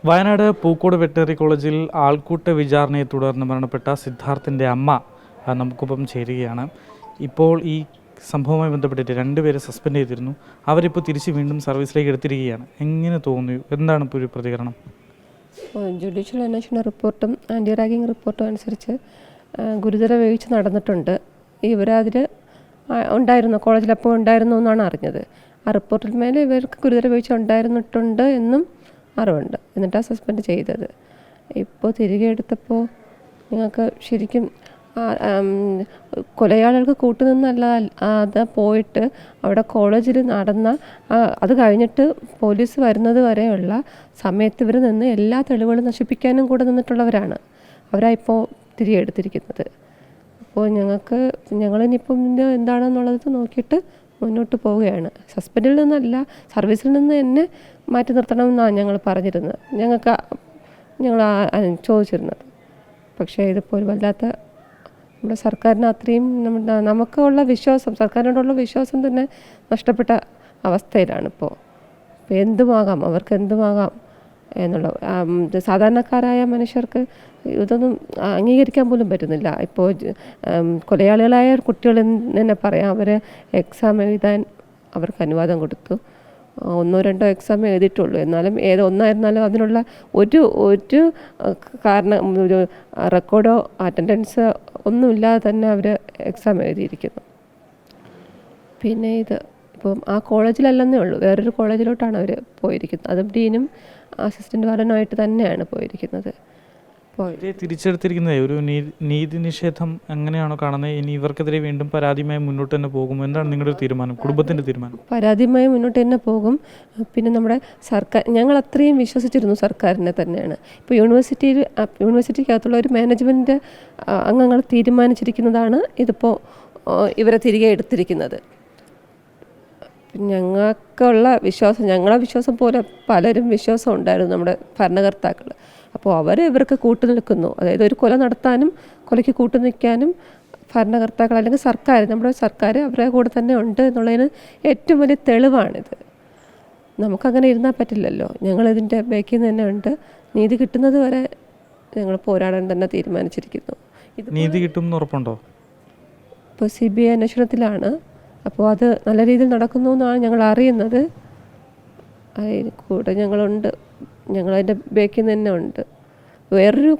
Wayanad Pookode veterinary കോളേജിൽ ആൾക്കൂട്ട വിചാരണയെ തുടർന്ന് മരണപ്പെട്ട സിദ്ധാർത്ഥിൻ്റെ അമ്മ നമുക്കൊപ്പം ചേരുകയാണ്. ഇപ്പോൾ ഈ സംഭവവുമായി ബന്ധപ്പെട്ടിട്ട് രണ്ടുപേരെ സസ്പെൻഡ് ചെയ്തിരുന്നു. അവരിപ്പോൾ തിരിച്ച് വീണ്ടും സർവീസിലേക്ക് എടുത്തിരിക്കുകയാണ്. എങ്ങനെ തോന്നുന്നു? എന്താണ് ഇപ്പോൾ ഒരു പ്രതികരണം? ജുഡീഷ്യൽ അന്വേഷണ റിപ്പോർട്ടും ആൻറ്റി റാഗിങ് റിപ്പോർട്ടും അനുസരിച്ച് ഗുരുതര വീഴ്ച നടന്നിട്ടുണ്ട്. ഇവരതിൽ ഉണ്ടായിരുന്നു, കോളേജിലപ്പോൾ ഉണ്ടായിരുന്നു എന്നാണ് അറിഞ്ഞത്. ആ റിപ്പോർട്ടിൽ മേലെ ഇവർക്ക് ഗുരുതര വീഴ്ച ഉണ്ടായിരുന്നിട്ടുണ്ട് എന്നും അറിവുണ്ട്. എന്നിട്ടാണ് സസ്പെൻഡ് ചെയ്തത്. ഇപ്പോൾ തിരികെ എടുത്തപ്പോൾ ഞങ്ങൾക്ക് ശരിക്കും കൊലയാളികൾക്ക് കൂട്ടുനിന്നല്ല അത് പോയിട്ട് അവിടെ കോളേജിൽ നടന്ന അത് കഴിഞ്ഞിട്ട് പോലീസ് വരുന്നത് വരെയുള്ള സമയത്ത് ഇവർ നിന്ന് എല്ലാ തെളിവുകളും നശിപ്പിക്കാനും കൂടെ നിന്നിട്ടുള്ളവരാണ്. അവരായിപ്പോൾ തിരികെ എടുത്തിരിക്കുന്നത്. അപ്പോൾ ഞങ്ങളിനിപ്പം എന്താണെന്നുള്ളത് നോക്കിയിട്ട് മുന്നോട്ട് പോവുകയാണ്. സസ്പെൻഡിൽ നിന്നല്ല, സർവീസിൽ നിന്ന് തന്നെ മാറ്റി നിർത്തണമെന്നാണ് ഞങ്ങൾ പറഞ്ഞിരുന്നത്, ഞങ്ങൾ ചോദിച്ചിരുന്നത്. പക്ഷേ ഇതിപ്പോൾ ഒരു വല്ലാത്ത നമ്മുടെ സർക്കാരിന് അത്രയും നമുക്കുള്ള വിശ്വാസം, സർക്കാരിനോടുള്ള വിശ്വാസം തന്നെ നഷ്ടപ്പെട്ട അവസ്ഥയിലാണിപ്പോൾ. ഇപ്പോൾ എന്തുമാകാം, അവർക്ക് എന്തുമാകാം എന്നുള്ള സാധാരണക്കാരായ മനുഷ്യർക്ക് ഇതൊന്നും അംഗീകരിക്കാൻ പോലും പറ്റുന്നില്ല. ഇപ്പോൾ കൊലയാളികളായ കുട്ടികൾ തന്നെ പറയാം, അവർ എക്സാം എഴുതാൻ അവർക്ക് അനുവാദം കൊടുത്തു. 1-2 എക്സാം എഴുതിയിട്ടുള്ളൂ. എന്നാലും ഒന്നായിരുന്നാലും അതിനുള്ള ഒരു കാരണം, ഒരു റെക്കോർഡോ അറ്റൻഡൻസ് ഒന്നുമില്ലാതെ തന്നെ അവർ എക്സാം എഴുതിയിരിക്കുന്നു. പിന്നെ ഇപ്പം ആ കോളേജിലല്ലെന്നേ ഉള്ളൂ, വേറൊരു കോളേജിലോട്ടാണ് അവർ പോയിരിക്കുന്നത്. അതും ഡീനും അസിസ്റ്റൻ്റ് വാർഡനുമായിട്ട് തന്നെയാണ് പോയിരിക്കുന്നത്. തിരിച്ചെടുത്തിരിക്കുന്നത് ഒരു നീതി നിഷേധം എങ്ങനെയാണോ കാണുന്നത്? ഇനി ഇവർക്കെതിരെ വീണ്ടും പരാതിയുമായി മുന്നോട്ട് തന്നെ പോകും? എന്താണ് നിങ്ങളുടെ തീരുമാനം, കുടുംബത്തിൻ്റെ തീരുമാനം? പരാതിയുമായി മുന്നോട്ട് തന്നെ പോകും. പിന്നെ നമ്മുടെ സർക്കാർ, ഞങ്ങൾ അത്രയും വിശ്വസിച്ചിരുന്നു സർക്കാരിനെ തന്നെയാണ്. ഇപ്പോൾ യൂണിവേഴ്സിറ്റിക്കകത്തുള്ള ഒരു മാനേജ്മെൻറ്റ് അംഗങ്ങൾ തീരുമാനിച്ചിരിക്കുന്നതാണ് ഇതിപ്പോൾ ഇവരെ തിരികെ എടുത്തിരിക്കുന്നത്. ഞങ്ങളെ വിശ്വാസം പോലെ പലരും വിശ്വാസം ഉണ്ടായിരുന്നു നമ്മുടെ ഭരണകർത്താക്കൾ. അപ്പോൾ ഇവർക്ക് കൂട്ടുനിൽക്കുന്നു. അതായത് ഒരു കൊല നടത്താനും കൊലയ്ക്ക് കൂട്ടുനിൽക്കാനും ഭരണകർത്താക്കൾ അല്ലെങ്കിൽ നമ്മുടെ സർക്കാർ അവരുടെ കൂടെ തന്നെ ഉണ്ട് എന്നുള്ളതിന് ഏറ്റവും വലിയ തെളിവാണിത്. നമുക്കങ്ങനെ ഇരുന്നാൽ പറ്റില്ലല്ലോ. ഞങ്ങളിതിൻ്റെ ബാക്കിൽ തന്നെ ഉണ്ട്. നീതി കിട്ടുന്നത് വരെ ഞങ്ങൾ പോരാടാൻ തന്നെ തീരുമാനിച്ചിരിക്കുന്നു. നീതി കിട്ടും ഉറപ്പുണ്ടോ? ഇപ്പോൾ CBI അന്വേഷണത്തിലാണ്. അപ്പോൾ അത് നല്ല രീതിയിൽ നടക്കുന്നു എന്നാണ് ഞങ്ങൾ അറിയുന്നത്. അതിന് കൂടെ ഞങ്ങളതിൻ്റെ ബാക്കിൽ തന്നെ ഉണ്ട്. ഒരു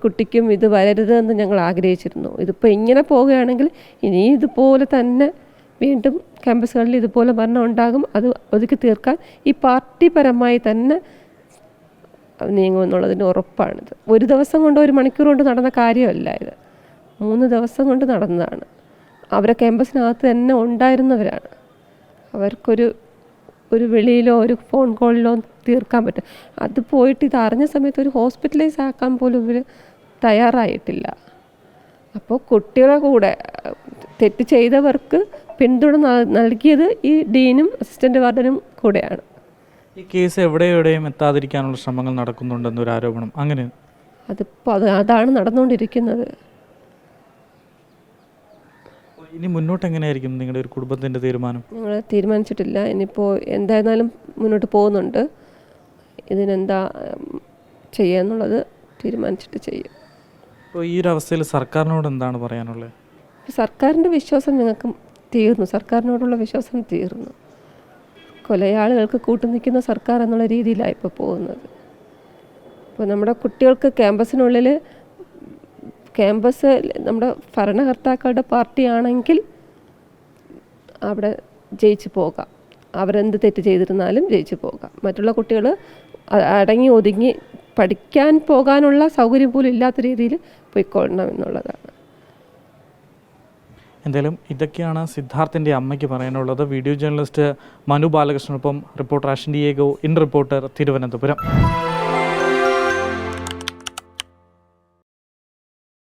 കുട്ടിക്കും ഇത് വരരുതെന്ന് ഞങ്ങൾ ആഗ്രഹിച്ചിരുന്നു. ഇതിപ്പോൾ ഇങ്ങനെ പോവുകയാണെങ്കിൽ ഇനി ഇതുപോലെ തന്നെ വീണ്ടും ക്യാമ്പസുകളിൽ ഇതുപോലെ മരണം ഉണ്ടാകും. അത് ഒതുക്കി തീർക്കാൻ ഈ പാർട്ടിപരമായി തന്നെ നീങ്ങുമെന്നുള്ളതിന് ഉറപ്പാണിത്. ഒരു ദിവസം കൊണ്ട്, ഒരു മണിക്കൂർ കൊണ്ട് നടന്ന കാര്യമല്ല ഇത്. 3 ദിവസം കൊണ്ട് നടന്നതാണ്. അവരെ ക്യാമ്പസിനകത്ത് തന്നെ ഉണ്ടായിരുന്നവരാണ്. അവർക്കൊരു വിളിയിലോ ഒരു ഫോൺ കോളിലോ തീർക്കാൻ പറ്റും. അത് പോയിട്ട് ഇത് അറിഞ്ഞ സമയത്ത് ഒരു ഹോസ്പിറ്റലൈസ് ആക്കാൻ പോലും ഇവർ തയ്യാറായിട്ടില്ല. അപ്പോൾ കുട്ടികളെ കൂടെ തെറ്റ് ചെയ്തവർക്ക് പിന്തുണ നൽകിയത് ഈ ഡീനും അസിസ്റ്റൻ്റ് വാർഡനും കൂടെയാണ്. ഈ കേസ് എവിടെയും എത്താതിരിക്കാനുള്ള ശ്രമങ്ങൾ നടക്കുന്നുണ്ടെന്നൊരു ആരോപണം, അങ്ങനെ അതാണ് നടന്നുകൊണ്ടിരിക്കുന്നത്. ഇനി മുന്നോട്ട് എങ്ങനെയായിരിക്കും നിങ്ങളുടെ ഒരു കുടുംബത്തിൻ്റെ തീരുമാനം? ഞങ്ങൾ തീരുമാനിച്ചിട്ടില്ല. ഇനിയിപ്പോൾ എന്തായിരുന്നാലും മുന്നോട്ട് പോകുന്നുണ്ട്. ഇതിനെന്താ ചെയ്യാന്നുള്ളത് തീരുമാനിച്ചിട്ട് ചെയ്യും. ഇപ്പോൾ ഈ ഒരു അവസ്ഥയിൽ സർക്കാരിനോട് എന്താണ് പറയാനുള്ളത്? സർക്കാരിൻ്റെ വിശ്വാസം ഞങ്ങൾക്ക് തീർന്നു. സർക്കാരിനോടുള്ള വിശ്വാസം തീർന്നു. കൊലയാളികൾക്ക് കൂട്ടുനിൽക്കുന്ന സർക്കാർ എന്നുള്ള രീതിയിലാണ് ഇപ്പോൾ പോകുന്നത്. ഇപ്പോൾ നമ്മുടെ കുട്ടികൾക്ക് ക്യാമ്പസ് നമ്മുടെ ഭരണകർത്താക്കളുടെ പാർട്ടിയാണെങ്കിൽ അവിടെ ജയിച്ചു പോകാം. അവരെന്ത് തെറ്റ് ചെയ്തിരുന്നാലും ജയിച്ചു പോകാം. മറ്റുള്ള കുട്ടികൾ അടങ്ങി ഒതുങ്ങി പഠിക്കാൻ പോകാനുള്ള സൗകര്യം പോലും ഇല്ലാത്ത രീതിയിൽ പോയിക്കൊള്ളണം എന്നുള്ളതാണ്. എന്തായാലും ഇതൊക്കെയാണ് സിദ്ധാർത്ഥിൻ്റെ അമ്മയ്ക്ക് പറയാനുള്ളത്. വീഡിയോ ജേർണലിസ്റ്റ് മനു ബാലകൃഷ്ണനൊപ്പം reporter Ashwin Diego, in reporter, Thiruvananthapuram.